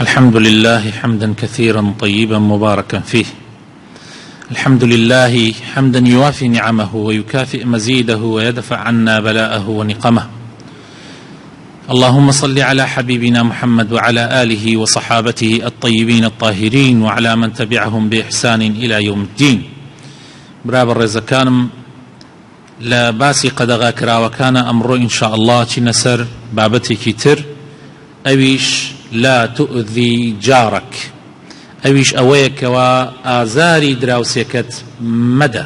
الحمد لله حمدا كثيرا طيبا مباركا فيه. الحمد لله حمدا يوافي نعمه ويكافئ مزيده ويدفع عنا بلاءه ونقمه. اللهم صل على حبيبنا محمد وعلى آله وصحابته الطيبين الطاهرين وعلى من تبعهم بإحسان إلى يوم الدين. براب الرزكانم لا باسي قدغا كرا وكان أمر إن شاء الله نسر بابتي كتر أويش لا تؤذي جارك، أويش أويك وآزاري دراوسيكت مدى.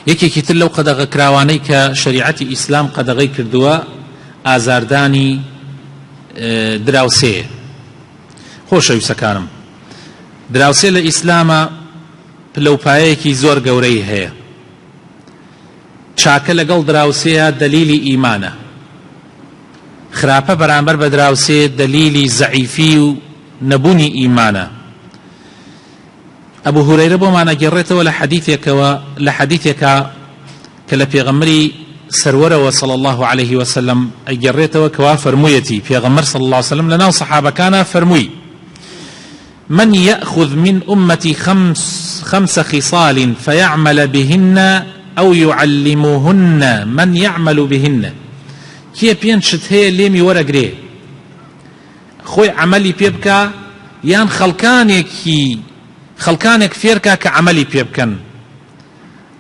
يكي كتر لو قدغا كراواني كشريعة إسلام قدغي كردوا آزارداني دراوسي خوش يسكانم دراوسي لإسلام لو بايكي زور قوري هي چاکە لەگەڵ دراوسەیە دەلیلی ئیمانە، خراپە بەرامبەر بە دراوسێ دەلیلی زەعیفی و نەبوونی ئیمانە. ئەبوو هورەیرە بۆمانە گێڕێتەوە لە حەدیثێکە کە لە پێغەمبەری سەروەرەوە صلی الله عليه وسلم ئەگێڕێتەوە کەوا فەرموویەتی پێغەمبەر صلی الله عليه وسلم لەناو سەحابەکانە فەرمووی: من يأخذ من أمتي خمس خصال فيعمل بهن أو يعلموهن من يعمل بهن. كي بين شت هي ليمي ورقري خوي عملي بيبكا يان خلقانك فيركا كعملي بيبكن.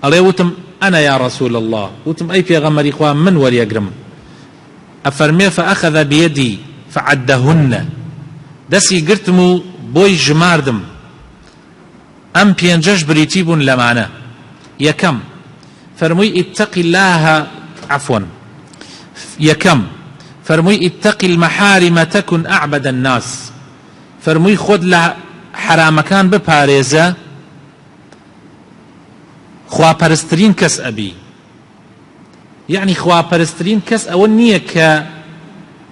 الله وتم أنا يا رسول الله، وتم أي في غمري إخوان من وليقرم أفرمي فأخذ بيدي فعدهن دسي قرتمو بوي جماردم أم بينجش بريتيب لمعنى يكم فرموي اتق الله عفوا يكم فرموي اتق المحارم تكن أعبد الناس. فرموي خود له حرام كان بباريزة خوا پرسترين كس أبي، يعني خوا پرسترين كس أول نية ك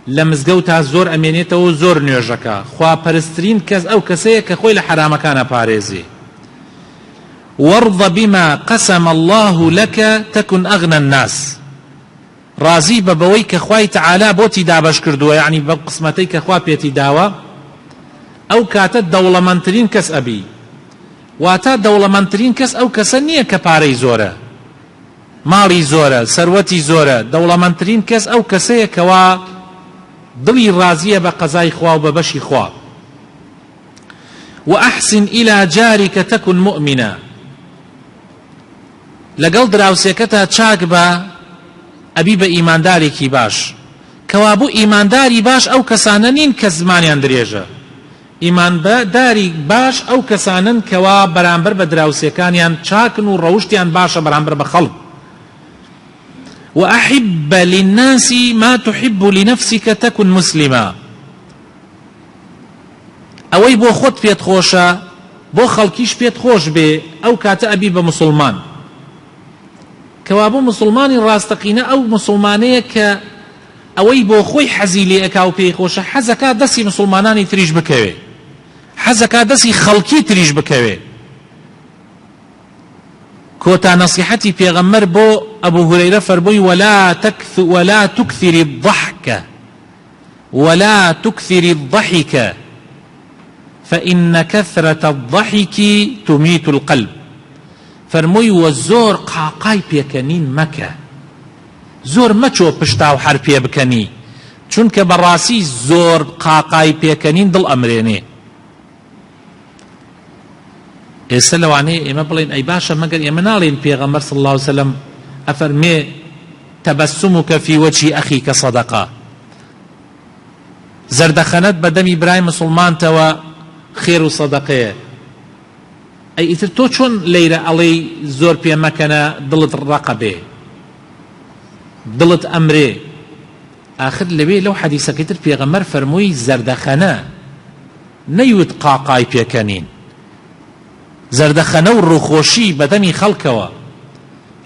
لمزقوتها زور أمينيته وزور نيوجكا خوا پرسترين كس أو كسيه كخوي لحرام كان باريزي. وارض بما قسم الله لك تكن أغنى الناس. رازي ببويك خواي تعالى بوتي دابش كردوا، يعني بقسمتيك خوا بيتي داوا أو كاتت دولة منترين كس أبي واتا دولة منترين كس أو كسنية كباري زورة مالي زورة سروتي زورة دولة منترين كس أو كسية كوا ضلي رازية بقضاء خوا وببشي خوا. وأحسن إلى جارك تكن مؤمنا. لەگەڵ دراوسێکەتە چاک بە ئەبی بە ئیماندارێکی باش، کەوابوو ئیمانداری باش ئەو کەسانە نین کە زمانیان درێژە. ئیمانداری باش ئەو کەسانن کەوا بەرامبەر بە دراوسێکانیان چاکن و ڕەوشتیان باشە بەرامبەر بە خەڵک. وأحب للناس ما تحب لنفسك تكن مسلما. ئەوەی بۆ خۆت پێت خۆشە بۆ خەڵکیش پێت خۆش بێ ئەو کاتە ئەبی بە مسلمان. كوابو مسلماني راستقينه أو مسلمانية ك أوي بو خوي حزي لي أكاو بي خوش حزكا دسي مسلماناني تريج بكوي، حزكا دسي خلقي تريج بكوي. كوتا نصيحتي بيغمر بو أبو هريرة فربوي ولا تكثر الضحك ولا تكثر الضحك فإن كثرة الضحك تميت القلب. فرمووی وە زۆر قاقای پێکەنین مەکە، زۆر مەچۆ پشتا و هەر پێ بکەنی، چونکە بەڕاستی زۆر قاقای پێکەنین دڵ ئەمرێنێ. ئێستا لەوانەیە ئێمە بڵێن ئەی باشە مەگەر ئێمە ناڵێن پێغەمبەر صلی الله عليه وسلم ئەفەرمێ تەبەسمك في وجه أخيك صدقة، زەردەخەنەت بە دەمی برای مسلمانتەوە خێر و سەدەقەیە. ئەی ئیتر تۆ چۆن لەیرە ئەڵێی زۆر پێ مەکەنە دڵت ڕەقە بێ دڵت ئەمرێ. ئاخر لەوێ لەو حەدیسەکەی تر پێغەمبەر فەرمووی زەردەخەنە نەیوت قاقای پێکەنین، زەردەخەنە و ڕووخۆشی بەدەمی خەڵکەوە.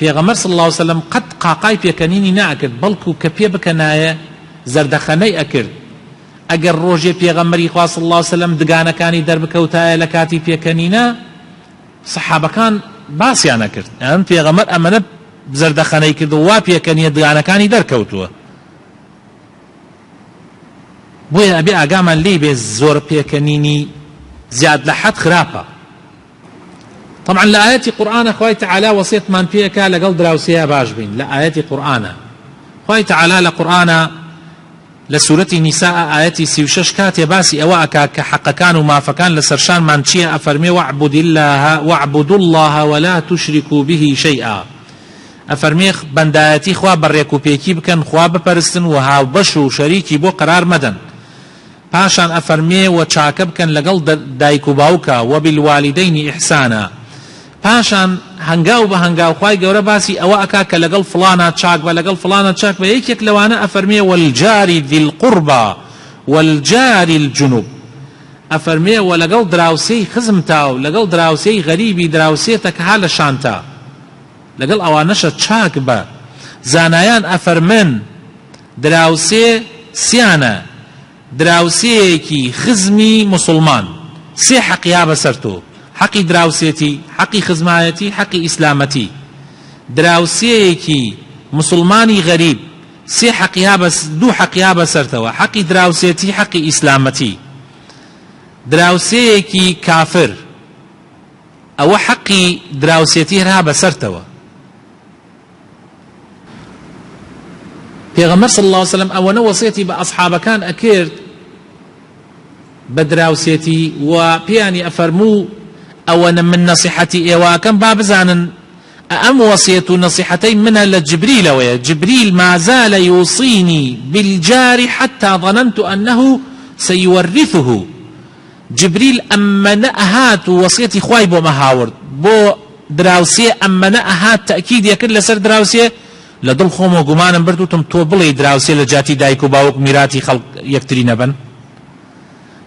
پێغەمبەر صلی الله عليه وسلم قەت قاقای پێکەنینی ناکرد، بەڵکو کە پێ بکەنایە زەردەخەنەی ئەکرد. ئەگەر ڕۆژێ پێغەمبەری خوا صلی الله عليه وسلم دگانەکانی دەربکەوتایە لە کاتی پێکەنینە سەحابەکان باسییان نەکرد، ئەم پێغەمبەر ئەمەنە زەردەخەنەی کرد و وا پێکەنیە دگانەکانی دەرکەوتووە. بۆیە ئەبێ ئاگامان لێ بێ زۆر پێکەنینی زیاد لە حەد خراپە. طبعا لە ئاەتی قورئانە خوای تەعالا وەسیەتمان پێکا لەگەڵ دراوسەیە باش بین. لە ئاەتی قورئانە خوای تەعالا لە قورئانە لە سورەتی نیساء ئاەتی 36 کاتێ باسی ئەوە ئەکا کە حەقەکان و مافەکان لە سەرشانمان چییە؟ ئەفەرمێ واعبدوا الله ولا تشركوا به شيئا. ئەفەرمێ بەندایەتی خوا بەڕێک و پێکی بکەن، خوا بپەرستن و هاوبەش و شەریکی بۆ قرار مەدەن. پاشان ئەفەرمێ و چاکە بکەن لەگەڵ دایک و باوکە و بالوالدەینی ئیحسانە. پاشان هەنگاو بە هەنگاو خوای گەورە باسی ئەوە ئەکا کە لەگەڵ فڵانە چاک بە، لەگەڵ فڵانە چاک بە. یەکێک لەوانە ئەفەرمێ والجاری ذی القوربى والجاری الجنوب. ئەفەرمێ و لەگەڵ دراوسەی خزمتا و لەگەڵ دراوسەی غەریبی دراوسێتە کە ها لە شانتا، لەگەڵ ئەوانەشە چاک بە. زانایان ئەفەرمن دراوسێ سیانە، دراوسەیەکی خزمی مسلمان سێ حەقیا بەسەر تۆ: حەقی دراوسێتی، حەقی خزمایەتی، حەقی ئیسلامەتی. دراوسەیەکی مسلمانی غەریب دوو حەقیا بەسەرتەوە: حەقی دراوسێتی، حەقی ئیسلامەتی. دراوسەیەکی کافر ئەوە حەقی دراوسێتی هەرا بەسەرتەوە. پێغەمبەر صلی الله علیه وسلم ئەوەنە وەسیەتی بە ئەصحابەکان ئەکرد بە دراوسێتی و پێیانی ئەفەرموو ئەوەنە من نەسیحەتی ئێوەکەم با بزانن ئەم وەسیەت و نەسیحەتەی منە لە جبریلەوەیە. جبریل ما زال يوصيني بالجار حتى ظننت أنه سيورثه. جبریل ئەممەنە ئەهات و وەسیەتی خوای بۆ مەهاورد بۆ دراوسێ، ئەممەنە ئەهات تەکیدیەکرد لەسەر دراوسێ. لە دڵ خۆمەوە گومانم بردوتم تۆ بڵێ دراوسێ لە جاتی دایک و باوک میراتی خەڵک یەکتری نەبن.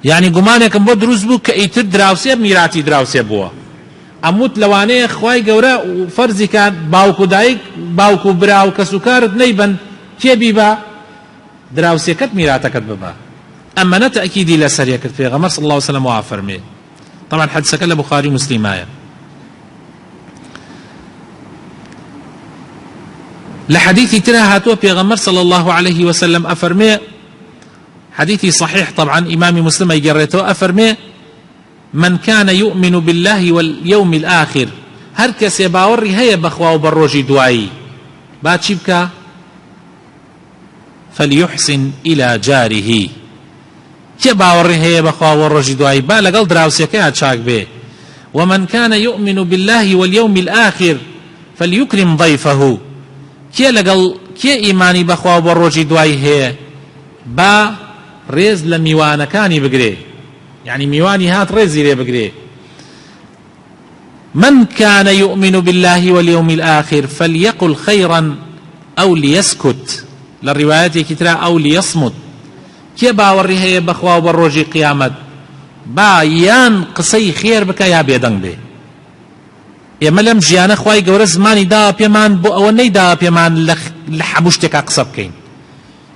یعنی گومانێکم بۆ دروست بوو کە ئیتر دراوسێ میراتی دراوسێ بووە. ئەموت لەوانەیە خوای گەورە فەرزی کات باوک و دایک، باوک و برا و کەس و کارت نەیبن، کێبی بە دراوسێکەت میراتەکەت ببە. ئەمەنە تەکیدی لەسەریە کرد پێغەمبەر صلی الله علیه وسلم وا فەرمێ. طبعا حەدیسەکە لە بوخاری موسلیمایە. لحديث ترى هاتوا بيغمر صلى الله عليه وسلم أفرمي حديثي صحيح طبعا إمام مسلم يقرأته أفرمي من كان يؤمن بالله واليوم الآخر هركس يباوري هيا بخوا وبروجي دعائي بعد شبكة فليحسن إلى جاره يباوري هيا بخوا وبروجي دعائي با لقل دراوسيكي هاتشاك به. ومن كان يؤمن بالله واليوم الآخر فليكرم ضيفه کێ لەگەڵ کێ ئیمانی بەخوا بۆ ڕۆژی دوای هەیە با ڕێز لە میوانەکانی بگرێ، یعنی میوانی هات ڕێزی لێ بگرێ. من كان يؤمن بالله واليوم الآخر فليقل خيرا أو ليسكت. للروايات كترا أو ليصمت. كي باوري هي بخوا وبروجي قيامت با يان قصي خير بك يا بيدنگ به. ئێمە لەم ژیانە خوای گەورە زمانی داوە پێمان بۆ ئەوە نەیداوە پێمان لە هەموو شتێکا قسە بکەین،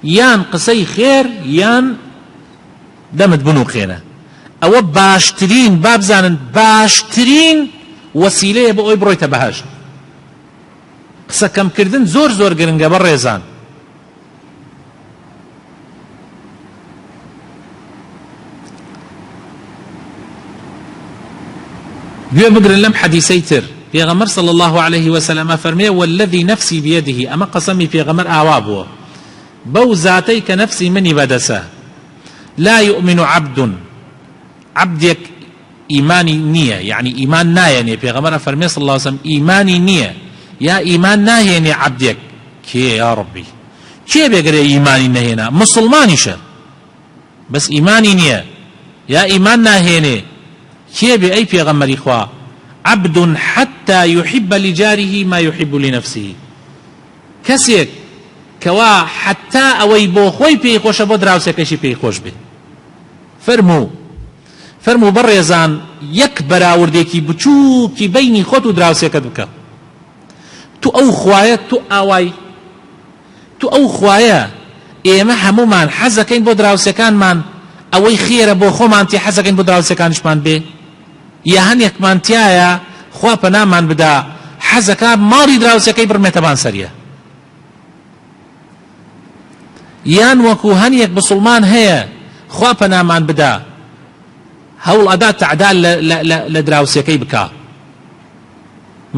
یان قسەی خێر یان دەمت بنووقێنە. ئەوە باشترین با بزانن باشترین وەسیلەیە بۆ ئەوی بڕۆیتە بەهەشت. قسە کەمکردن زۆر زۆر گرنگە بەڕێزان. گوێ بگرن لەم حەدیسەی تر. پێغەمبەر صلی الله عليه وسلم فەرمێ والذي نفسي بيده ئەمە قەسەمی پێغەمبەر ئاوا بووە بەو زاتەی کە نەفسی منی بەدەسە. لا يؤمن عبدێک ئیمانی نییە، یعنی ئیمان نایەنێ. پێغەمبەر فەرمێ صلی الله عليه وسلم ئیمانی نییە یا ئیمان ناهێنێ عبدێک. کێ یا ڕەبی کێ بێگرێ ئیمانی نەهێنا؟ مسلمانیشە بەس ئیمانی نییە یا ئیمان ناهێنێ. كي بأي پیغمبر إخوة عبد حتى يحب لجاره ما يحب لنفسه. كسيك كوا حتى أوي بو خوي بي خوش بود راوسي كشي بي خوش بي. فرمو بريزان يك براورديكي بچوكي بيني خوتو دراوسي كدبكا تو أو خوايا تو أو خوايا إيما همو من حزكين بو دراوسي كان من أوي خير بو خو من تي حزكين بو دراوسي كانش من بي یا هەنێکمان تایە خوا پەنامان بدا حەزەکە ماڵی دراوسەکەی بڕمێتەبان سەریە، یان وەکو هەنێک بسڵمان هەیە خوا پەنامان بدا هەوڵ ئەدا تعدا لە دراوسەکەی بکا،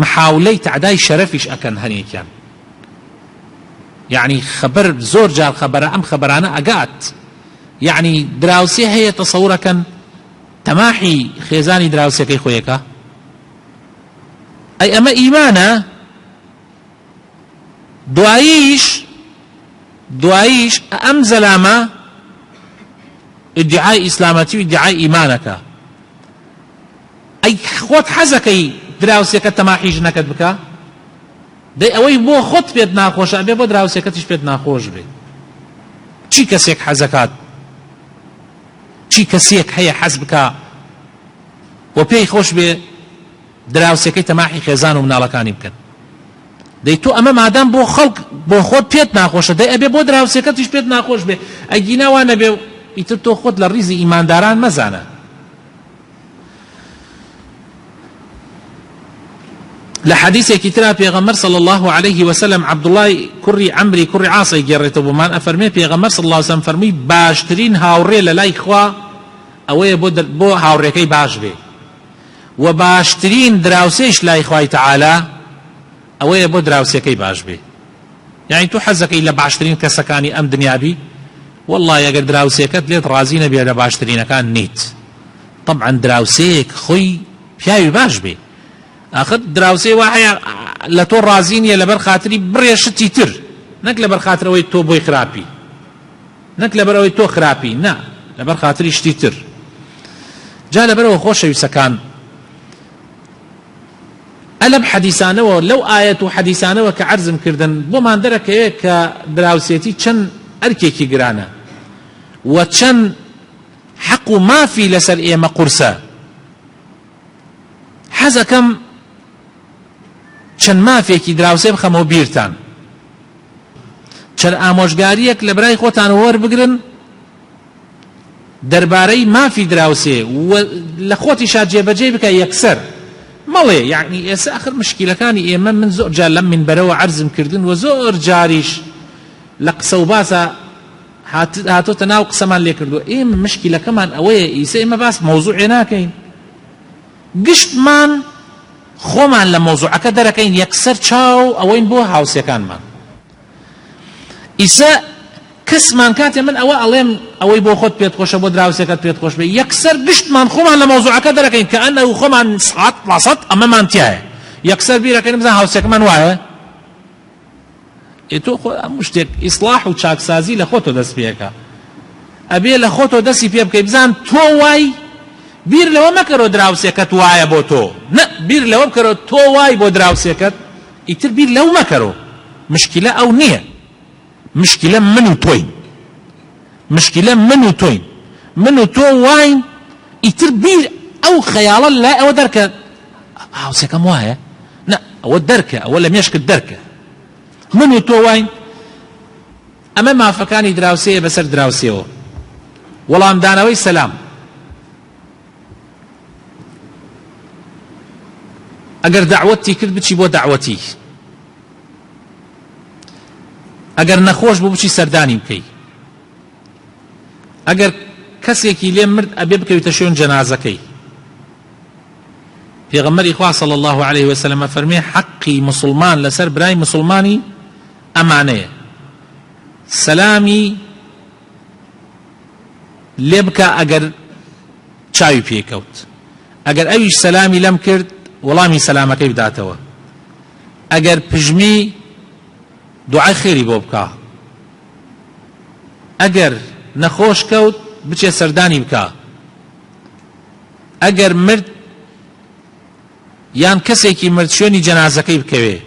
محاولەی تعدای شەرەفیش ئەکەن هەنێکیان. یعنی خەبەر زۆر جار خەبەرە ئەم خەبەرانە ئەگات، یعنی دراوسێ هەیە تەسەوڕەکەن تەماحی خێزانی دراوسەکەی خۆیەکە. ئەی ئەمە ئیمانە. دواییش ئەم زەلامە ئیدعای ئیسلامەتی و ئیدعای ئیمانەکە. ئەی خۆت حەزەکەی دراوسێکە تەماحی ژنەکەت بکە؟ دەی ئەوەی بۆ خۆت پێت ناخۆشە ئەبێ بۆ دراوسێکەتیش پێت ناخۆش بێ. چی کەسێک حەزەکات؟ چی کەسێک هەیە حەز بکە و پێی خۆش بێ دراوسەکەی تەماحی خێزان و مناڵەکانی بکەن؟ دەی تۆ ئەمە مادام بۆ خەڵک بۆ خۆت پێت ناخۆشە، دەی ئەبێ بۆ دراوسەکەتیش پێت ناخۆش بێ. ئەگینا وا نەبێ ئیتر تۆ خۆت لە ڕیزی ئیمانداران مەزانە. لە حەدیثێکی ترا پێغەمبەر صلی الله عليه وسلم عەبدوڵای کوڕی عەمری کوڕی عاصی گێڕێتەوە بۆمان، ئەفەرمێ پێغەمبەر صلی الله عليه وسلم فەرمووی باشترین هاوڕێ لە لای خوا ئەوەیە بۆ هاوڕێکەی باش بێ، و باشترین دراوسێش لای خوای تەعالا ئەوەیە بۆ دراوسەکەی باش بێ. یعنی تو حەزەکەی لە باشترین کەسەکانی ئەم دنیابی؟ والله ئەگەر دراوسێکەت لێت ڕازی نەبێ لە باشترینەکان نیت. طبعا دراوسەیەک خۆی پیاوی باش بێ. ئاخر دراوسێ وایە لە تۆ ڕازی نییە لەبەر خاتری بڕێشتی تر، نەک لەبەر خاترەوەی تۆ بۆی خراپی، نەک لەبەرەوەی تۆ خراپی، نا لەبەر خاتری شتی تر. جا لەبەرەوە خۆشەویستەکان ئەلەم حەدیثانەوە لەو ئاەت و حەدیثانەوە کە عەرزم کردن بۆمان دەرەکەوێ کە دراوسێتی چەند ئەرکێکی گرانە و چەند حەق و مافی لەسەر ئێمە قورسە. حەزەکەم چەند مافێکی دراوسێ بخەمەوە بیرتان، چەند ئامۆژگاریەک لە برای خۆتان وەربگرن دەربارەی مافی دراوسێ و لە خۆتیشا جێبەجێ بکە یەکسەر. مەڵێ یعنی ئێستا ئاخر مشکلەکانی ئێمە من زۆر جار لەم منبەرەوە عەرزم کردن و زۆر جاریش لە قسە و باسە هاتۆتە ناو قسەمان لێ کردووە. ئێمە مشکلەکەمان ئەوەیە ئیسا ئێمە باس مەوزوعێ ناکەین، گشتمان خۆمان لە مەوزوعەکە دەرەکەین، یەکسەر چاو ئەوەین بۆ هاوسێکانمان. ئیسا کەسمان کاتێ من ئەوە ئەڵێم ئەوەی بۆ خۆت پێت خۆشە بۆ دراوسێکەت پێت خۆش بێ، یەکسەر گشتمان خۆمان لە مەوزوعەکە دەرەکەین کە ئەنە خۆمان سەعات ڕاست ئەمەمان تایە، یەکسەر بیرەکەین بزان هاوسێکمان وایە. تۆ هەموو شتێک ئیسلاح و چاکسازی لە خۆتۆ دەست پێەکە، ئەبێ لە خۆتۆ دەستی پێ بکەی بزان تۆ وای، بیر لەوە مەکەرەوە دراوسێکەت وایە بۆ تۆ، نە بیر لەوە بکەرەوە تۆ وای بۆ دراوسێکەت، ئیتر بیر لەو مەکەرەوە. مشکلە ئەو نییە، مشکلە من و تۆین، مشکلە من و تۆین، من و تۆ واین، ئیتر بیر ئەو خەیاڵە لای ئەوە دەرکە هاوسێکەم وایە، نە ئەوە دەرکە، ئەوە لە مێشکت دەرکە، من و تۆ واین. ئەمە مافەکانی دراوسەیە بەسەر دراوسێەوە. وەڵامدانەوەی سەلام، ئەگەر دعوەتی کرد بچی بۆ دعوەتی، ئەگەر نەخۆش بوو بچی سەردانی بکەی، ئەگەر کەسێکی لێ مرد ئەبێ بکەویتە شوێن جەنازەکەی. پێغەمبەری خوا صلی الله عليه وسلم فەرمێ حەقی مسلمان لەسەر برای مسلمانی ئەمانەیە، سەلامی لێ بکە ئەگەر چاوی پێکەوت، ئەگەر ئەویش سەلامی لەم کرد وەڵامی سەلامەکەی بداتەوە، ئەگەر پژمی دوعای خێری بۆ بکە، ئەگەر نەخۆش کەوت بچێ سەردانی بکە، ئەگەر مرد یان کەسێکی مرد شوێنی جەنازەکەی بکەوێ،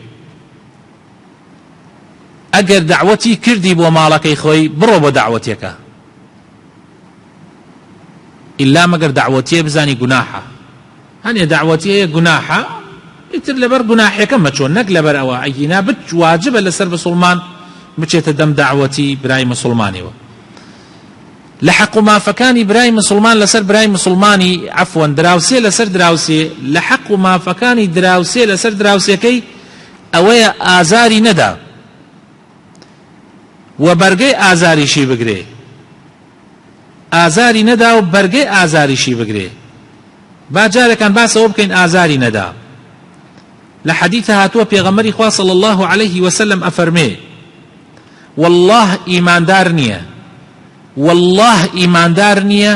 ئەگەر دعوەتی کردی بۆ ماڵەکەی خۆی بڕۆ بۆ دعوەتێکە، ئیلا مەگەر دعوەتیە بزانی گوناحە. هەنێ دعوەتیەیە گوناحە، ئیتر لەبەر گوناحەکە مەچۆن، نەک لەبەر ئەوە ئەگینا واجبە لەسەر مسلمان بچێتە دەم دعوەتی برای مسلمانیەوە. لە حەق و مافەکانی برای مسلمان لەسەر برای مسلمانی عەفوەن دراوسێ لەسەر دراوسێ، لە حەق و مافەکانی دراوسێ لەسەر دراوسێکەی ئەوەیە ئازاری نەدا و بەرگەی ئازاریشی بگرێ، ئازاری نەدا و بەرگەی ئازاریشی بگرێ. با جارێکان باسەوە بکەین ئازاری نەدا. لە حەدیثە هاتووە پێغەمبەری خوا صلی الله عليه وسلم ئەفەرمێ والله ئیماندار نییە، والله ئیماندار نییە،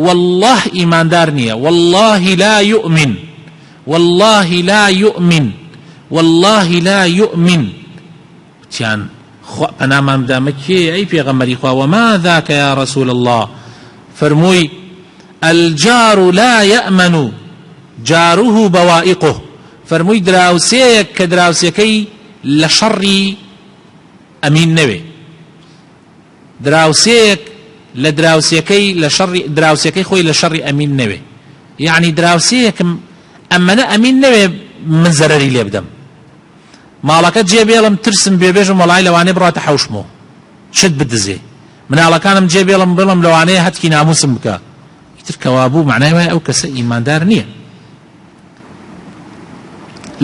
والله ئیماندار نییە، والله لا يؤمن، والله لا يؤمن، والله لا يؤمن. تیان پەنامان بدامە کێ ئەی پێغەمبەری خوا؟ وما ذاك يا رسول الله؟ فەرمووی الجار لا يأمن جاره بوائقه. فەرمووی دراوسەیەک کە دراوسەکەی لە شەڕی ئەمین نەوێ، دراوسەیەک لە دراوسەکەی خۆی لە شەڕی ئەمین نەوێ. یعنی دراوسەیەکم ئەمەنە ئەمین نەوێ من زەرەری لێ بدەم، ماڵەکەت جێبێڵم ترسم بێبێژم وەڵای لەوانەیە بڕاتە حەوشمەوە شت بدزێ، مناڵەکانم جێبێڵم بڵم لەوانەیە هەتکی ناموسم بکە. ئیتر کەوابوو معنای وایە ئەو کەسە ئیماندار نییە.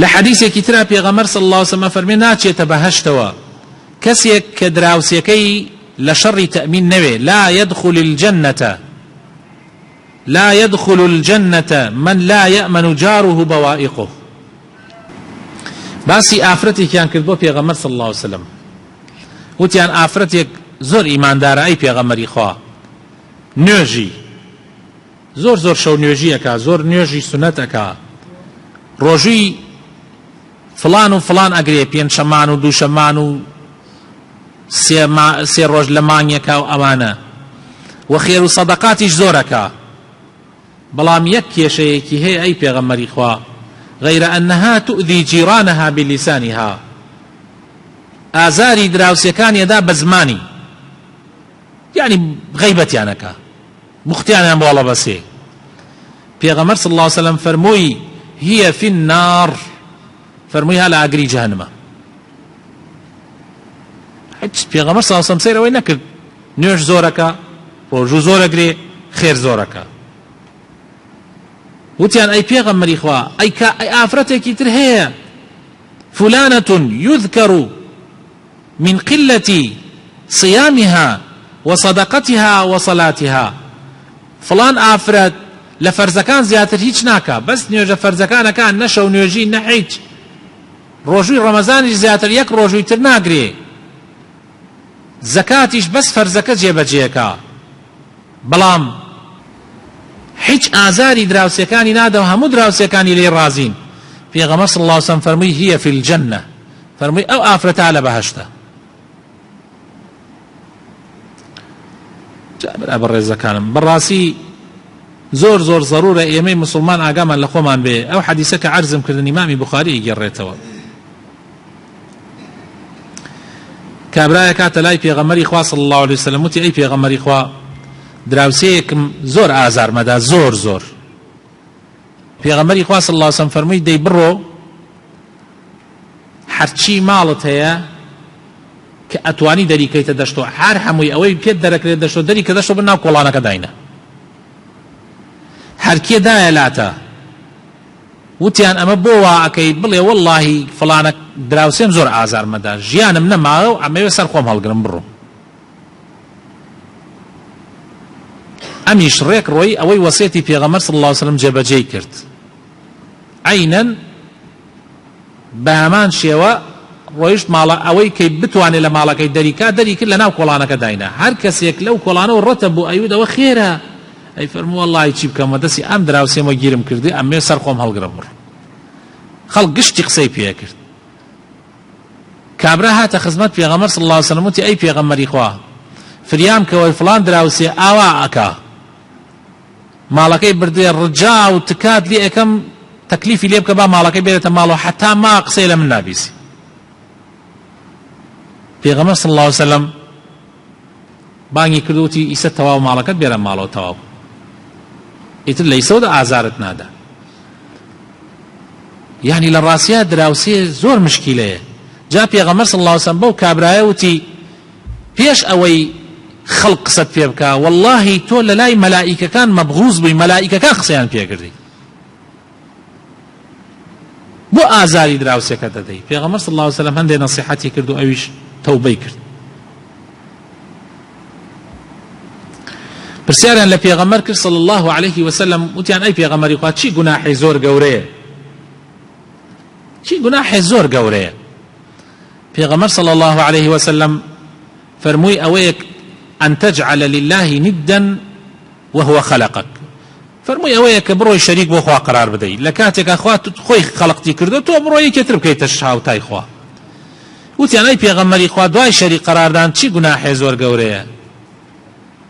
لە حەدیثێکی ترا پێغەمبەر صلی الله علیه وسلم فەرمێ ناچێتە بەهەشتەوە کەسێک کە دراوسەکەی لە شەڕی تەئمین نەوێ. لا يدخل الجنة، لا يدخل الجنة من لا يأمن جاره بوائقه. باسی ئافرەتێکیان کردبۆ پێغەمبەر صلی الله علیه وسلم، وتیان ئافرەتێک زۆر ئیماندارە ئەی پێغەمبەری خوا، نوێژی زۆر شەو نوێژی ئەکا، زۆر نوێژی سونەت ئەکا، ڕۆژووی فلان و فلان ئەگرێ، پێنجشەمان و دووشەمان و سێ ڕۆژ لە مانگێکا و ئەوانە، و خێر و سەدەقاتیش زۆرەکە. بەڵام یەک کێشەیەکی هەیە ئەی پێغەمبەری خوا، غير أنها تؤذي جيرانها بلسانها. ئازاری دراوسەکان یەدا بە زمانی، یعنی غیبەتیانەکە، مختیانیان بۆڵە بەسێ. پێغەمبەر صلی الله عليه وسلم فەرمووی هي في النار، فەرمووی ها لە ئاگری جەهەنەمە. پێغەمبەر صلی الله عليه وسلم سەیرەوەی نەکرد نوێژ زۆرەکە، ڕۆژوو زۆرەگرێ، خێر زۆرەکە. وتیان ئەی پێغەمبەری خوا ئەی ئافرەتێکی تر هەیە، فلانة يذكر من قلة صيامها وصدقتها وصلاتها. فلان ئافرەت لە فەرزەکان زیاتر هیچ ناکا، بەس نوێژە فەرزەکانەکان نە شەو نوێژی نە هیچ، ڕۆژووی ڕەمەزانیش زیاتر یەک ڕۆژووی تر ناگرێ، زەکاتیش بەس فەرزەکە جێبەجێەکە، بەڵام هیچ ئازاری دراوسەکانی نادا و هەموو دراوسەکانی لێ ڕازین. پێغەمبەر صلی الله علیه وسلم فەرمووی هي في الجنة، فەرمووی ئەو ئافرەتە لە بەهەشتە. بەڕێزەکانم بەڕاستی زۆر زەڕورە ئێمەی موسڵمان ئاگامان لە خۆمان بێ. ئەو حەدیثە کە عەرزم کردن ئیمامی بوخاری گێڕێتەوە، کابرایە کاتە لای پێغەمبەری خوا صلی الله علیه وسلم وتی ئەی پێغەمبەری خوا دراوسەیەکم زۆر ئازارمەدا، زۆر. پێغەمبەری خوا صلی الله علیه وسلم فەرمووی دەی بڕۆ هەرچی ماڵت هەیە کە ئەتوانی دەریکەیتە دەشتۆ، هەر هەمووی ئەوەی پێت دەرەکرێت دەشتۆ دەریکە دەشتۆ بناو کۆڵانەکە داینە، هەرکێ دایە لاتە. وتیان ئەمە بۆ وا ئەکەیت بڵێ وەڵڵاهی فڵانە دراوسێم زۆر ئازارمەدا، ژیانم نەماوە و ئەمەوێ سەر خۆم هەڵگرم بڕۆ. ئەمیش ڕێک ڕۆی ئەوەی وەسیەتی پێغەمبەر صلی الله علیه وسلم جێبەجێی کرد، عینەن بە هەمان شێوە ڕۆیشت ماڵە ئەوەی کەی بتوانێت لە ماڵەکەی دەریکرد لە ناو کۆڵانەکە داینە. هەر کەسێک لەو کۆڵانەوە ڕەتە بوو ئەیودەوە خێرە، ئەی فەرموو وەڵڵاهی چی بکەمە، دەستی ئەم دراوسێمە گیرم کردی، ئەمێ سەر خۆم هەڵگرم بڕ. خەڵک گشتی قسەی پێ کرد. کابرا هاتە خزمەت پێغەمبەر صلی الله علیه وسلم وتی ئەی پێغەمبەری خوا فریام کەوەی فڵان دراوسێ ئاوا ئەکا، ماڵەکەی بردوێ ڕجا و تکات لێ ئەەکەم تەکلیفی لێ بکە با ماڵەکەی بێرێتە ماڵەوە حتا ما قسەی لە من نابیسی. پێغەمبەر صلی الله علیه وسلم بانگی کردوتی ئیسە تەواو ماڵەکەت بێرە ماڵەوە تەواو، ئیتر لە ئیسەوەدا ئازارت نادا. یعنی لە ڕاستیە دراوسێ زۆر مشکیلەیە. جا پێغەمبەر صلی الله علیه وسلم بەو کابرایە وتی پێش ئەوەی خەڵق قسەت پێ بکە وەڵڵاهی تۆ لە لای مەلائیکەکان مەبغوز بووی، مەلائیکەکان قسەیان پێ کردی، بۆ ئازاری دراوسێکە دەدەی. پێغەمبەر صلی الله علیه وسلم هەندێک نەسیحەتی کرد و ئەویش تەوبەی کرد. پرسیاریان لە پێغەمبەر کرد صلی الله عليه وسلم وتیان ئەی پێغەمبەری خوا چی گوناحی زۆر گەورەیە چی گوناحی زۆر گەورەیە پێغەمبەر صلی الله عليه وسلم فەرمووی ئەوەیە أن تجعل لله ندا وهو خلقك فەرمووی ئەوەیە کە بڕۆی شەریک بۆ خوا قرار بدەیت لە کاتێکا خوا خۆی خەڵقتی کردو تۆ بڕۆی یەکێتر بکەیتە هاوتای خوا وتیان ئەی پێغەمبەری خوا دوای شەریک قراردان چی گوناحی زۆر گەورەیە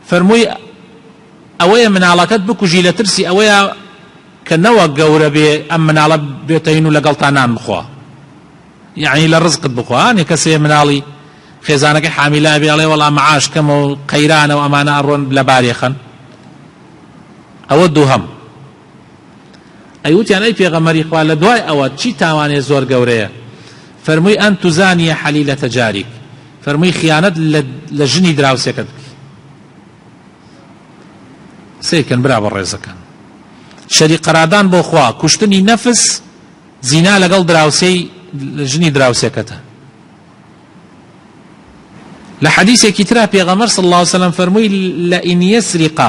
فەرمووی ئەوەیە مناڵەکەت بکوژی لە ترسی ئەوەیە کە نەوە گەورە بێ ئەم مناڵە بێتەین و لەگەڵ تا نان بخوا یعنی لە ڕزقت بخوا هەنێ کەسێ مناڵی خێزانەکەی حامیلە بێ ئەڵێ وەڵام معاش کەمە و قەیرانە و ئەمانە ئەڕۆن لە بارێخەن ئەوە دووهەم ئەیوتیان ئەی پێغەمبەری خوا لە دوای ئەوە چی تاوانێ زۆر گەورەیە فەرمووی ئەن توزانیە حەلیلەتە جاریک فەرمووی خیانەت لە ژنی دراوسێکت سێکن برا بەڕێزەکان شەریک قەراردان بۆ خوا کوشتنی نەفس زینا لەگەڵ دراوسەی ژنی دراوسێکەتە لە حەدیثێکی ترا پێغەمبەر صلی الله عليه وسلم فەرمووی لئن يسرق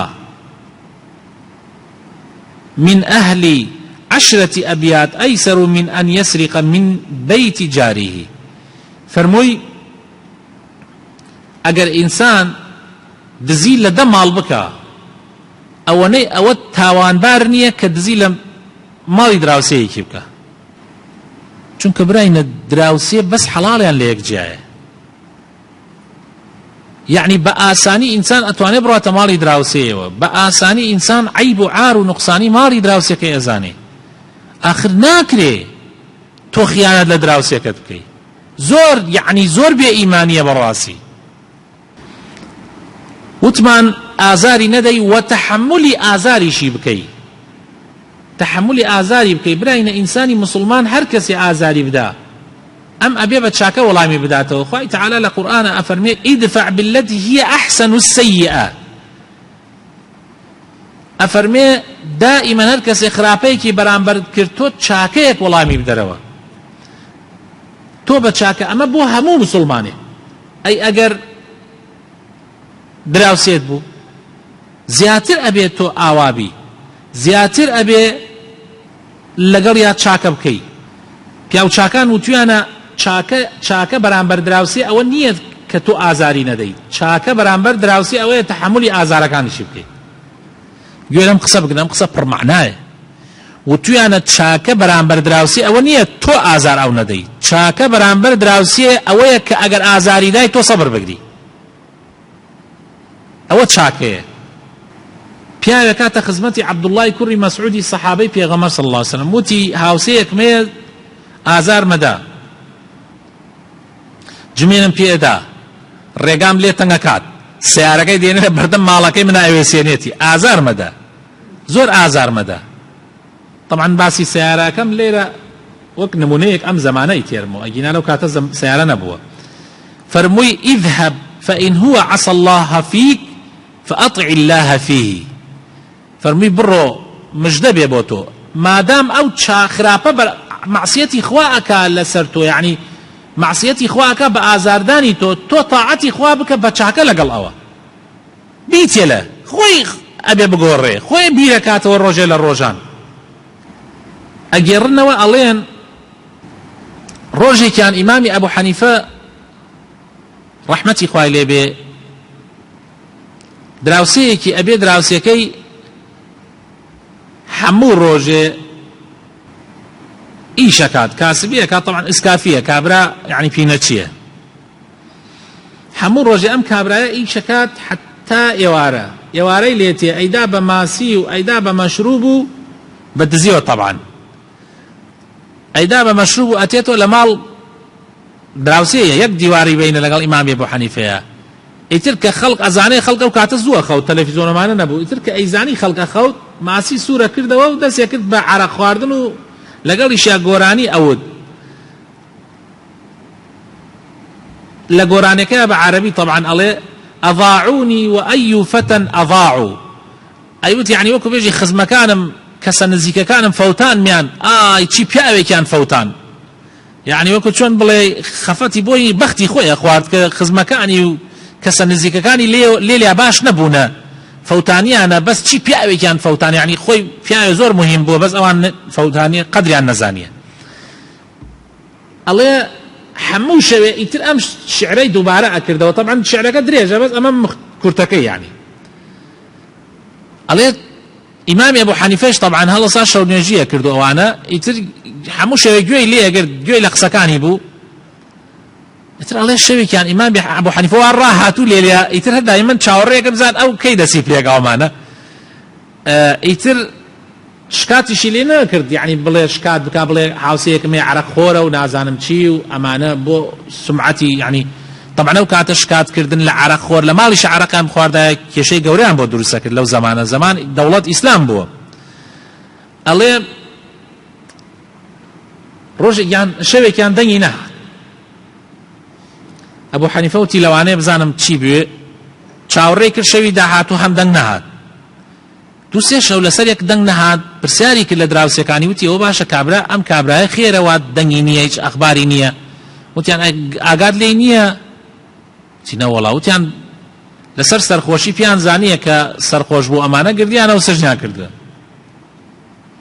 من أهل 10 أبيات أيسر من أن يسرق من بيت جاره فرموي أجر إنسان دزيل لدى مال بكا أو تاوان بارنية كدزيل مال دراوسيه كيبكا چونك براين دراوسيه بس حلاليان ليك جايه يعني بآساني إنسان أتواني بروات مالي دراوسيه بآساني إنسان عيب وعار ونقصاني مالي دراوسيه كي أزاني آخر ناكري تو خيانة لدراوسيه كتبكي زور يعني زور بإيمانية براسي وتمان آزاري ندي وتحملي آزاري شي بكي تحملي آزاري بكي براين إنساني مسلمان هركسي آزاري بدا أم أبي بتشاكا والله مي بداته وخوي تعالى لقرآن أفرمي ادفع بالتي هي أحسن السيئة أفرمي دائما هركس إخرابيكي برامبر كرتو تشاكيك والله مي بدروا تو بتشاكا أما بو همو مسلماني أي أجر دراوسيت بو زياتر أبي تو آوابي زياتر أبي لقريات شاكا بكي پیاو چاکان وتویانە چاکە بەرامبەر دراوسی ئەوە نییە کە تۆ ئازاری نەدەیت چاکە بەرامبەر دراوسی ئەوەیە تەحملی ئازارەکانیشی بکەیت گوێ لەم قسە بگرن ئەم قسە پڕمەعنایە وتویانە چاکە بەرامبەر دراوسی ئەوە نییە تۆ ئازار ئەو نەدەیت چاکە بەرامبەر دراوسیە ئەوەیە کە ئەگەر ئازاری دای تۆ سەبر بگری ئەوە چاکەیە پیاوێک کاتە خزمەتی عەبدوڵڵای کوڕی مەسعودی سەحابەی پێغەمبەر صلی الله عليه وسلم وتی هاوسەیەک مێ ئازار مەدا جمێنم پێدا ڕێگام لێ تەنگەکات سیارەکەی دێنێ بەردەم ماڵەکەی منە ئەوێسێنێتی ئازار مەدا زۆر ئازار مەدا طبعا باسی سیارەکەم لێرە وەک نمونەیەک ئەم زەمانەی تێرمەوە ئەگینا لەو کاتە سیارە نەبووە فەرمووی اذهب فإن هو عصى الله فيك فأطع الله فيه فەرمووی بڕۆ مژدە بێ بۆ تۆ مادام ئەو خراپە معصيتي خواك لسرتو يعني معصيتي خواك بآزارداني تو طاعتي خواك بچاك لقل أوا بيتي له خوي أبي بقوري خوي بيركات والرجل الروجان أجرنا وألين روجي كان إمامي أبو حنيفة رحمتي خواي لي بي دراوسيكي أبي دراوسيكي حمو روجي إيشكات كاسبية كات طبعا إسكافية كابرا يعني بيناتشية حمو روجي أم كابرا إيشكات حتى يواري ليتي أيدا بماسي وأيدا بمشروب بدزيو طبعا أيدا بمشروب أتيتو لمال دراوسية يك ديواري بين لقال إمام أبو حنيفة تلك خلق أزاني خلق وكات الزوا خوت تلفزيون ما نبو تلك أيزاني خلق خوت ماسي سورة كرده ودس يكتب بعرق خواردن لقال إشياء قوراني أود لقوراني كاب عربي طبعا الله أضاعوني وأي فتى أضاعوا أيوت يعني وكو بيجي خز مكانم كسنزيك كانم فوتان ميان يتشي بياوي كان فوتان يعني وكو شون بلي خفتي بوي بختي خويا خوارد خز مكاني كسنزيك كاني ليلي باش نبونا فوتانیانە بەس چی پیاوێکیان فەوتان یعنی خۆی پیاوێ زۆر مهم بووە بەس ئەوان فەوتانیە قەدریان نەزانیە ئەڵێ هەموو شەوێ ئیتر ئەم شعرەی دووبارە ئەکردەوە طبعا شعرەکە درێژە بەس ئەمە کورتەکەی یعنی ئەڵێ ئیمامی ئەبوو حەنیفەش طبعا هەڵەسا شەو نوێژیە کردو ئەوانە ئیتر هەموو شەوێ گوێی لێ ئەگەر گوێی لە قسەکانی بوو ئیتر ئەڵێ شەوێکیان ئیمامی ئەبوو حەنیفە وا ڕاهاتوو لێرە ئیتر هەر دایمەن چاوەڕێیەکە بزان ئەو کەی دەسی پلێگاومانە ئیتر شکاتیشی لێ نەکرد یعنی بڵێ شکات بکا بڵێ هاوسەیەکم عەرەق خۆرە و نازانم چی و ئەمانە بۆ سمعەتی یعنی طبعا ئەو کاتە شکاتکردن لە عەرەق خۆر لە ماڵیش عەرەقیان بخواردایە کێشەی گەورەیان بۆ دروستە کرد لەو زەمانە زەمان دەوڵەت ئیسلام بووە ئەڵێ ڕۆژێکیان شەوێکیان دەنگی نەهات ئەبوو حەنیفە وتی لەوانەیە بزانم چی بوێ چاوەڕێی کرد شەوی داهاتوو هەم دەنگ نەهات دوو سێ شەو لەسەر یەک دەنگ نەهات پرسیاری کرد لە دراوسەکانی وتی ئەوە باشە کابرا ئەم کابرایە خێرەوە دەنگی نییە هیچ ئەخباری نییە وتیان ئاگات لێی نییە چینە وەڵا وتیان لەسەر سەرخۆشی پیان زانیە کە سەرخۆش بوو ئەمانە گردیانەوە سەژنیان کردە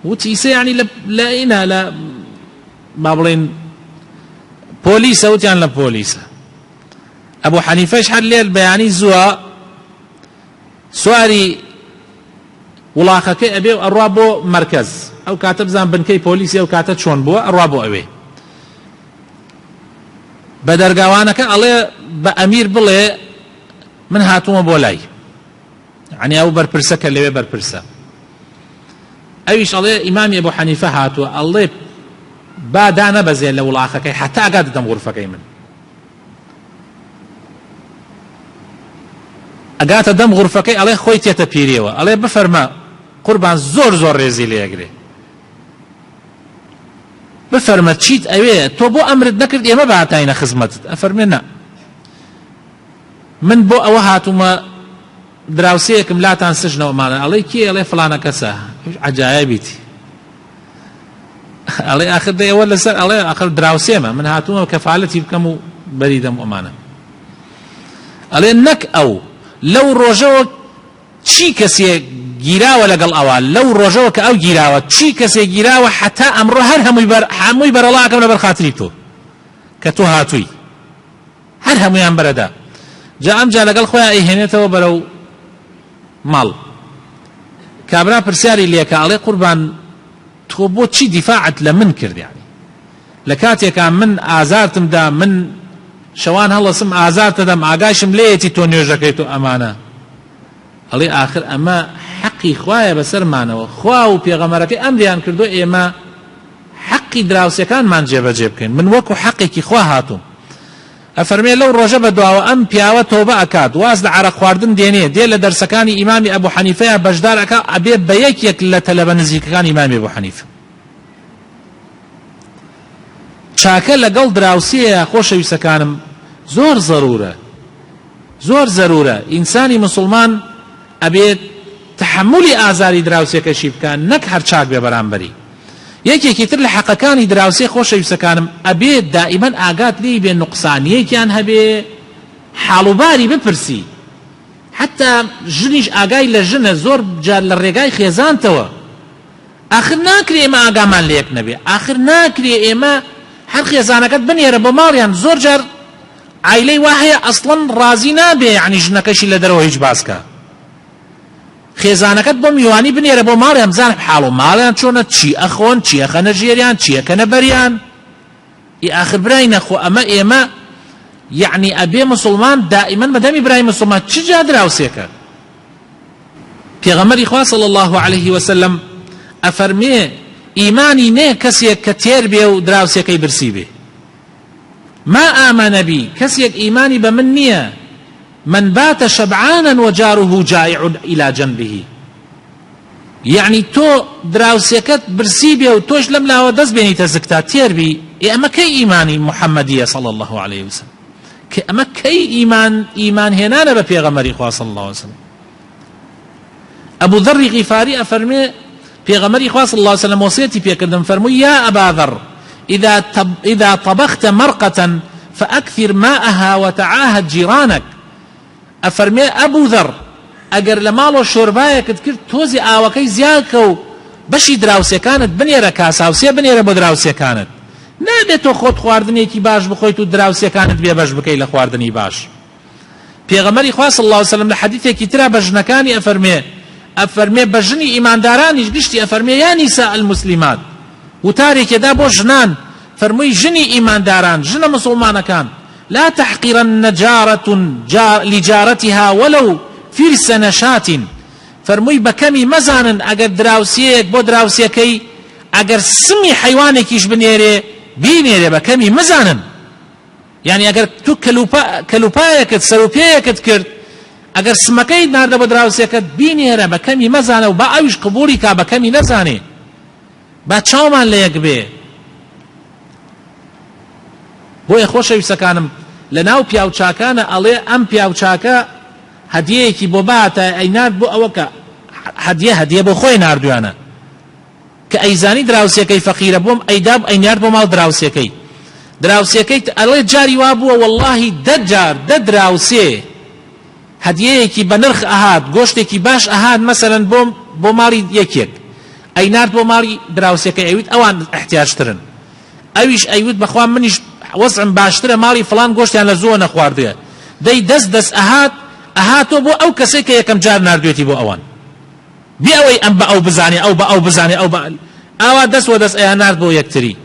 وتی ئیسە یعنی لە ئینە لە با بڵێن پۆلیسە وتیان لە پۆلیسە ئەبوو حەنیفەش هەر لێر بەیانی زووە سواری وڵاخەکەی ئەبێ و ئەڕوا بۆ مەرکەز ئەو کاتە بزان بنکەی پۆلیسی ئەو کاتە چۆن بووە ئەڕوا بۆ ئەوێ بە دەرگاوانەکە ئەڵێ بە ئەمیر بڵێ من هاتوومە بۆ لای یعنی ئەو بەرپرسە کە لەوێ بەرپرسە ئەویش ئەڵێ ئیمامی ئەبوو حەنیفە هاتووە ئەڵێ با دانەبەزێ لە وڵاخەکەی حەتا ئاگات دەدەم غورفەکەی من ئەگاتە دەم غورفەکەی ئەڵێ خۆی تێتە پیرەوە ئەڵێ بفەرمە قوربان زۆر زۆر ڕێزی لێگرێ بفەرمە چیت ئەوێ تۆ بۆ ئەمرت نەکرد ئێمە بەهاتاینە خزمەتت ئەفەرمێ نە من بۆ ئەوە هاتوومە دراوسەیەکم لاتان سژنەوەمانە ئەڵێ کێ ئەڵێ فڵانە کەسە عەجایبیتی ئەڵێ ئاخر دە ئێوە لەسەر ئەڵێ ئاخر دراوسێمە من هاتوومە کەفالەتی بکەم و بەریدەم ئەمانە ئەڵێ نەک ئەو لەو ڕۆژەوە چی کەسێ گیراوە لەگەڵ ئەوە لەو ڕۆژەوە کە ئەو گیراوە چی کەسێ گیراوە حتا ئەمڕۆ هەر هەمووی بەرەڵاکەم لەبەر خاتری تۆ کە تۆ هاتووی هەر هەمویان بەرەدا جا ئەمجا لەگەڵ خۆیان ئەیهێنێتەوە بەرەو ماڵ کابرا پرسیاری لێکە ئەڵێ قوربان تۆ بۆ چی دیفاعت لە من کرد یعنی لە کاتێکا من ئازارتمدا من شەوان هەڵەسم ئازارتە دەم ئاگاشم لێیەتی تۆ نوێژەکەی تۆ ئەمانە ئەڵێ ئاخر ئەمە حەقی خوایە بەسەرمانەوە خوا و پێغەمبەرەکەی ئەمریان کردو ئێمە حەقی دراوسەکانمان جێبەجێ بکەین من وەکو حەقێکی خوا هاتووم ئەفەرمێ لەو ڕۆژە بەدواوە ئەم پیاوە تۆبە ئەکات واز لە عەرەق خواردن دێنێ دێ لە دەرسەکانی ئیمامی ئەبوو حەنیفەیە بەشدار ئەکا ئەبێ بە یەکێک لە تەلەبە نزیکەکانی ئیمامی ئەبوو حەنیفە چاکە لەگەڵ دراوسەیە خۆشەویستەکانم زۆر زەرورە زۆر زەرورە ئینسانی مسلمان ئەبێت تحملی ئازاری دراوسێکەشی بکەن نەک هەر چاک بێ بەرامبەری یەکێکی تر لە حەقەکانی دراوسێ خۆشەویستەکانم ئەبێت دائیمەن ئاگات لێی بێ نوقسانیەکیان هەبێ حاڵوباری بپرسی حتا ژنیش ئاگای لە ژنە زۆر جار لە ڕێگای خێزانتەوە ئاخر ناکرێ ئێمە ئاگامان لە یەک نەبێ ئاخر ناکرێ ئێمە هەر خێزانەکەت بنێرە بۆ ماڵیان زۆر جار عیلەی وا هەیە ئەسڵەن ڕازی نابێ یعنی ژنەکەشی لە دەرەوە هیچ باسکە خێزانەکەت بۆ میوانی بنێرە بۆ ماڵیان بزانە حاڵ و ماڵیان چۆنە چی ئەخۆن چی ئەخەنە ژێریان چی ئەکەنە بەریان ئاخر برای نەخۆ ئەمە ئێمە یعنی ئەبێ مسلمان دائیمەن بەدەمی برای مسلمان چ جا دراوسێکە پێغەمبەری خوا صلی الله عليه وسلم ئەفەرمێ ئیمانی نەیە کەسێک کە تێر بێ و دراوسێکەی برسی بێ ما آمن بي كسيك إيماني بمن نية من بات شبعانا وجاره جائع إلى جنبه يعني تو دراوسيكت برسيبي وتوش لم لا ودز بيني تزكتا تيربي أما كي إيماني محمدية صلى الله عليه وسلم أما كي إيمان هنا نبا بيغمري خواه صلى الله عليه وسلم أبو ذر غفاري أفرمي بيغمري خواه صلى الله عليه وسلم وصيتي بيكردم فرمي يا أبا ذر إذا طبخت مرقة فأكثر ماءها وتعاهد جيرانك أفرمي أبو ذر ئەگەر لە ماڵەوە شۆربایەکت کرد تۆزی ئاوەکەی زیادکە و بەشی دراوسەکانت بنێرە کاساوسێ بنێرە بۆ دراوسەکانت نابێت تۆ خۆت خواردنێکی باش بخۆیت و دراوسەکانت بێ بەش بکەی لە خواردنی باش پێغەمبەری خوا صلی الله علیه وسلم لە حەدیثێکی ترا بە ژنەکانی ئەفەرمێ بە ژنی ئیماندارانیش گشتی ئەفەرمێ یا نیساء المسلمات وتارێکێدا بۆ ژنان فەرمووی ژنی ئیمانداران ژنە مسلمانەکان لا تحقرن جارة لجارتها ولو فرس نشات فەرمووی بەکەمی مەزانن ئەگەر دراوسەیەک بۆ دراوسەکەی ئەگەر سمی حیوانێکیش بنێرێ بینێرێ بەکەمی مەزانن یعنی ئەگەر تو کەلوپایەکت سەروپێیەکت کرد ئەگەر سمەکەی ناردە بۆ دراوسەکەت بینێرە بەکەمی مەزانە و با ئەویش قبوڵی کا بەکەمی نەزانێ با چاومان لە یەک بێ بۆیە خۆشەویستەکانم لە ناو پیاوچاکانە ئەڵێ ئەم پیاوچاکە هەدیەیەکی بۆ باتە ئەینات بۆ ئەوە کە هەدیە بۆ خۆی ناردویانە کە ئەیزانی دراوسەکەی فەقیرە بۆم ئەیداب ئەینات بۆ ماڵ دراوسەکەی دراوسەکەی ئەڵێ جاری وا بووە وەڵڵاهی دەجار دەدراوسێ هەدیەیەکی بە نرخ ئەهات گۆشتێکی باش ئەهات مەسەلەن بۆ ماڵی یەکێک ئەینات بۆ ماڵی دراوسەکەی ئەویت ئەوان احتیاجترن ئەویش ئەیوت بەخوا منیش وەزعم باشترە ماڵی فڵان گۆشتیان لە زۆر نەخواردوێ دەی دەست ئەهاتۆ بۆ ئەو کەسێک کە یەکەم جار ناردوێتی بۆ ئەوان بێ ئەوەی ئەم بە ئەو بزانێ ئەو بە ئەو بزانێ ئەو بە ئاوا دەست وە دەست ئەیان نارد بۆ یەکتری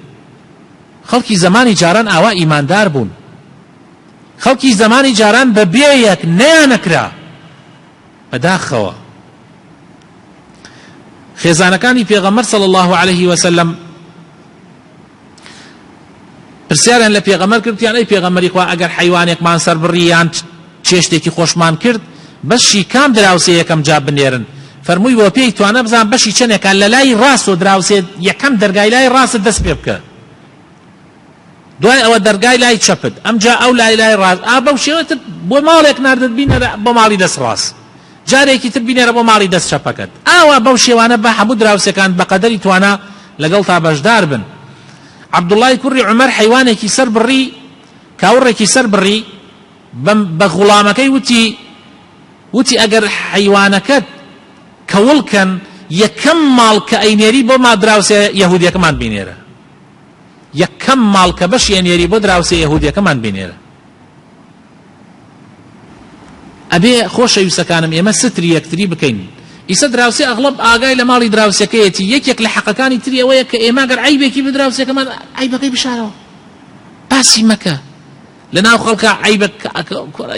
خەڵکی زمانی جاران ئاوا ئیماندار بوون خەڵکی زمانی جاران بە بێیەک نەیانەکرا بەداخەوە خێزانەکانی پێغەمبەر صلی الله عليه وسلم پرسیاریان لە پێغەمبەر کردیان ئەی پێغەمبەری خوا ئەگەر حەیوانێکمان سەر بڕی یان چێشتێکی خۆشمان کرد بەشی کام دراوسێ یەکەم جا بنێرن فەرمووی بۆ پێی توانە بزان بەشی چەندێکە لە لای ڕاست و دراوسێ یەکەم دەرگای لای ڕاست دەست پێ بکە دوای ئەوە دەرگای لای چەپت ئەمجا ئەو لای ڕاست بەو شێوەتر بۆ ماڵێک ناردت بینەرە بۆ ماڵی دەست ڕاست جارێکی تر بینێرە بۆ ماڵی دەست چەپەکەت ئاوا بەو شێوانە بە هەموو دراوسەکان بە قەدەری توانە لەگەڵ تا بەشدار بن عەبدوڵڵای کوڕی عومەر حەیوانێکی سەر بڕی کاوڕێکی سەر بڕی بە غوڵامەکەی وتی ئەگەر حەیوانەکەت کەوڵکەن یەکەم ماڵ کە ئەینێری بۆ ما دراوسێ یەهودیەکەمان بینێرە یەکەم ماڵ کە بەش ئەینێری بۆ دراوسێ یەهودیەکەمان بینێرە ئەبێ خۆشەویستەکانم ئێمە ستری یەکتری بکەین ئیسە دراوسێ ئەغڵب ئاگای لە ماڵی دراوسەکەیەتی یەکێک لە حەقەکانی تری ئەوەیە کە ئێمە گەر عیبێکی بە دراوسەکەمان عیبەکەی بشارەوە باسی مەکە لە ناو خەڵکە عیبەک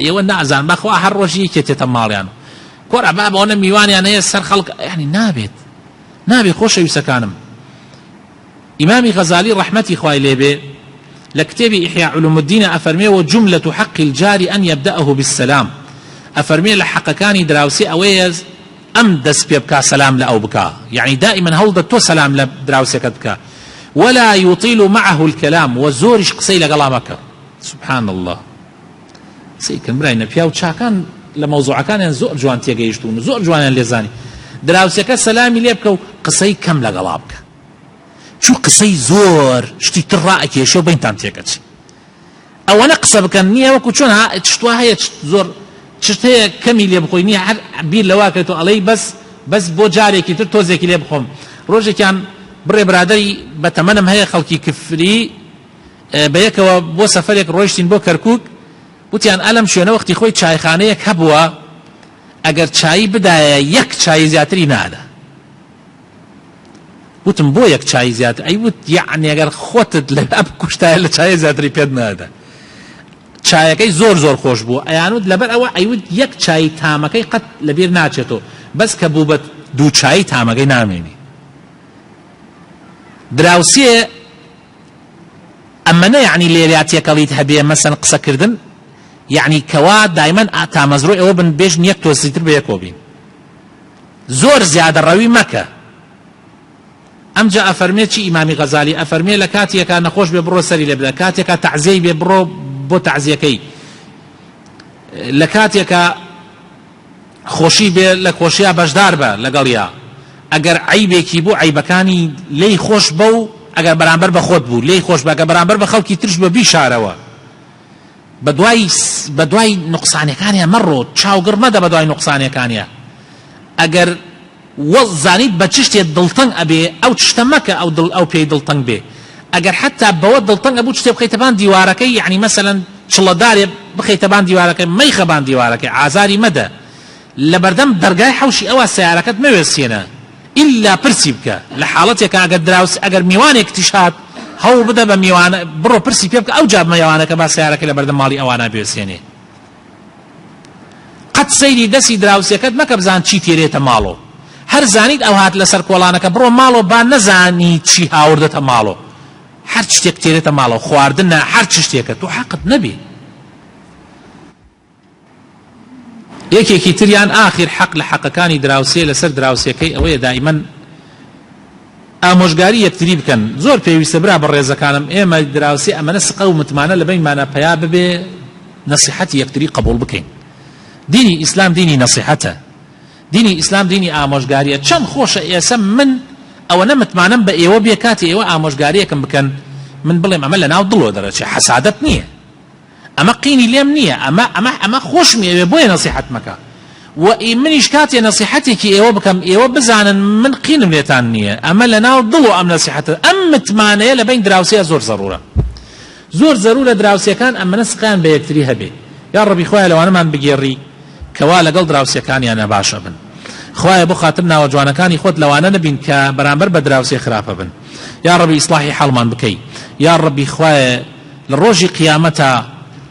ئێوە نازان بەخوا هەر ڕۆژی یەکێتێتە ماڵیان کۆرە با بەوەنە میوانیان هەیە سەر خەڵک یعنی نابێت خۆشەویستەکانم ئیمامی غەزالی ڕەحمەتی خوای لێبێ لە کتێبی ئیحیا علوم الدین ئەفەرمێ وجملة حق الجار أن يبدأه بالسلام ئەفەرمێ لە حەقەکانی دراوسێ ئەوەیە ئەم دەست پێ بکا سەلام لە ئەو بکا یعنی دائما هەوڵدە تۆ سەلام لە دراوسێکت بکە ولا يطيل معه الكلام وزورش قسەی لەگەڵا مەکە سبحان الله سيكن براينا پیاو چاکان لە مەوزوعەکانیان زۆر جوان تێگەیشتون زۆر جوانیان لێزانی دراوسەکە سەلامی لێ بکە و قسەی کەم لەگەڵا بکە چوو قسەی زۆر شتی تر ڕائەکێشە و بەینتان تێکەچی ئەوەنە قسە بکەن نییە وەکو چۆن شتوا هەیە زۆر شت هەیە کەمی لێ بخۆی نییە هەر بیر لەواکەێت و ئەڵەی بەس بۆ جارێکی تر تۆزێکی لێ بخۆم ڕۆژێکیان بڕێ برادەری بەتەمەنم هەیە خەڵکی کفری بەیەکەوە بۆ سەفەرێک ڕۆیشتین بۆ کەرکووک وتیان ئەلەم شوێنە وەختی خۆی چایخانەیەک هەبووە ئەگەر چایی بدایە یەک چای زیاتری نادا وتم بۆ یەک چای زیاتر ئەیوت یعنی ئەگەر خۆتت لە بکوشتایە لە چای زیاتری پێت نادا چایەکەی زۆر خۆش بوو ئەیانوت لەبەر ئەوە ئەیوت یەک چای تامەکەی قەت لەبیر ناچێتەوە بەس کە بوو بە دوو چای تامەکەی نامێنی دراوسێ ئەمەنە یعنی لێراتیەکەڵیت هەبێ مەسەن قسەکردن یعنی کەوا دایمەن تامەزڕۆی ئەوە بن بێژن یەک تۆزیتر بە یەکۆ بین زۆر زیادە ڕەوی مەکە ئەمجا ئەفەرمێ چی ئیمامی غەزالی ئەفەرمێ لە کاتێکە نەخۆش بێ بڕۆ سەری لێ بدە کاتێکە تەعزیەی بێ بڕۆ بۆ تەعزیەکەی لە کاتێکە خۆشی بێ لە خۆشیە بەشدار بە لەگەڵیا ئەگەر عیبێکی بوو عیبەکانی لێی خۆش بە و ئەگەر بەرامبەر بە خۆت بوو لێی خۆش بە ئەگەر بەرامبەر بە خەڵکی ترش بە بیشارەوە بە دوای نوقسانەکانیە مەڕۆ چاوگڕ مەدە بە دوای نوقسانەکانیە ئەگەر زانیت بە چ شتێ دڵتەنگ ئەبێ ئەو شتە مەکە ئەو پێی دڵتەنگ بێ ئەگەر حتا بەوە دڵتەنگ ئەبوو شتێ بخەیتەبان دیوارەکەی یعنی مەسەلەن چڵەدارێ بخەیتەبان دیوارەکەی مەیخەبان دیوارەکەی ئازاری مەدە لەبەردەم دەرگای حەوشی ئەوە سیارەکەت مەوێستێنە ئیلا پرسی بکە لە حاڵەتێکە ئەگەر دراوس ئەگەر میوانێک تیشات هەوڵ بدە بە میوانە بڕۆ پرسی پێ بکە ئەو جاب میوانەکە با سیارەکە لەبەردەم ماڵی ئەوانە بوێستێنێ قەت سەیری دەستی دراوسەکەت مەکە بزان چی تێرێتە ماڵۆ هەر زانیت ئەو هات لەسەر کۆڵانەکە بڕۆ ماڵۆ با نەزانی چی هاوردەتە ماڵۆ هەر شتێک تێرێتە ماڵۆ خواردنە هەر چ شتێکە تۆ حەقت نەبێ یەکێکی تریان ئاخر حەق لە حەقەکانی دراوسێ لەسەر دراوسەکەی ئەوەیە دائیمەن ئامۆژگاری یەکتری بکەن زۆر پێویستە برا بە ڕێزەکانم ئێمە دراوسێ ئەمەنە سقە و متمانە لە بینمانە پیا ببێ نەسیحەتی یەکتری قبول بکەین دینی ئیسلام دینی نەسیحەتە دینی ئیسلام دینی ئامۆژگاریە چەند خۆشە ئێسە من ئەوە نەمتمانم بە ئێوە بێ کاتی ئێوە ئامۆژگاریەکەم بکەن من بڵێم ئەمە لە ناو دڵۆ دەرەچێ حەسادەت نییە ئەمە قینی لێم نییە ئەمە خۆشم ئێوێ بۆیە نەسیحەت مەکە و منیش کاتێ نەسیحەتێکی ئێوە بکەم ئێوە بزانن من قینم لێتان نییە ئەمە لە ناو دڵۆ ئەم نەسیحەتە ئەم متمانەیە لە بین دراوسێ زۆر زەڕورە زۆر زەرورە دراوسەکان ئەمەنە سقیان بە یەکتری هەبێ یا ڕەبی خوایە لەوانەمان بگێڕی کەوا لەگەڵ دراوسەکانیانە باشە بن خوایە بۆ خاتر ناوە جوانەکانی خۆت لەوانە نەبین کە بەرامبەر بە دراوسێ خراپە بن یا ڕەبی ئیسلاحی حاڵمان بکەی یا ڕەبی خوایە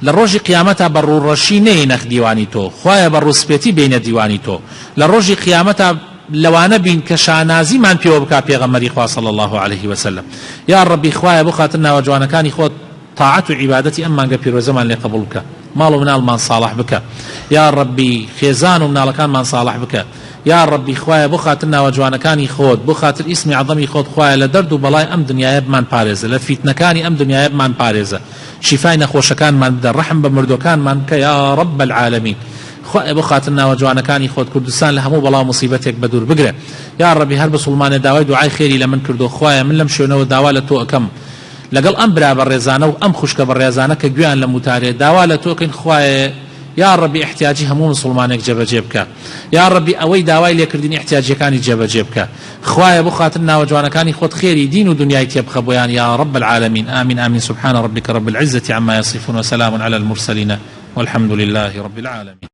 لە ڕۆژی قیامەتە بە ڕوڕەشی نەی نەخ دیوانی تۆ خوایە بە ڕووسپێتی بینە دیوانی تۆ لە ڕۆژی قیامەتە لەوانە بین کە شانازیمان پێوە بکا پێغەمبەری خوا صلی الله عليه وسلم یا ڕەبی خوایە بۆ خاتر ناوە جوانەکانی خۆت طاعت و عیبادەتی ئەم مانگە پیرۆزەمان لێ قبول بکە ماڵ و مناڵمان صالح بکە یا ڕەبی خێزان و مناڵەکانمان صالح بکە یا ڕەبی خوایە بۆ خاتر ناوە جوانەکانی خۆت بۆ خاتر ئیسمی عەظەمی خۆت خوایە لە دەرد و بەڵای ئەم دنیایە بمان پارێزە لە فیتنەکانی ئەم دنیایە بمان پارێزە شیفای نەخۆشەکانمان بدە ڕەحم بە مردوەکانمان کە یا ڕەب العالەمین خوایە بۆ خاتر ناوە جوانەکانی خۆت کوردستان لە هەموو بەڵاو مصیبەتێک بە دوور بگرێ یا ڕەبی هەر بسڵمانێ داوای دوعای خێری لە من کردو خوایە من لەم شوێنەوە داوا لە تۆ ئەکەم لەگەڵ ئەم برا بەڕێزانە و ئەم خوشکە بەڕێزانە کە گویان لە موتارێ داوا لە تۆکەین خوایە یا ڕەبی احتیاجی هەموو مسلمانێک جێبەجێ بکە یا ڕەبی ئەوەی داوای لێکردنی احتیاجەکانی جێبەجێ بکە خوایە بۆ خاتر ناوە جوانەکانی خۆت خێری دین و دنیای تێبخە بۆیان یا رب العالمین آمین آمین سبحان ربك رب العزة عما يصفون وسلام على المرسلين والحمد لله رب العالمين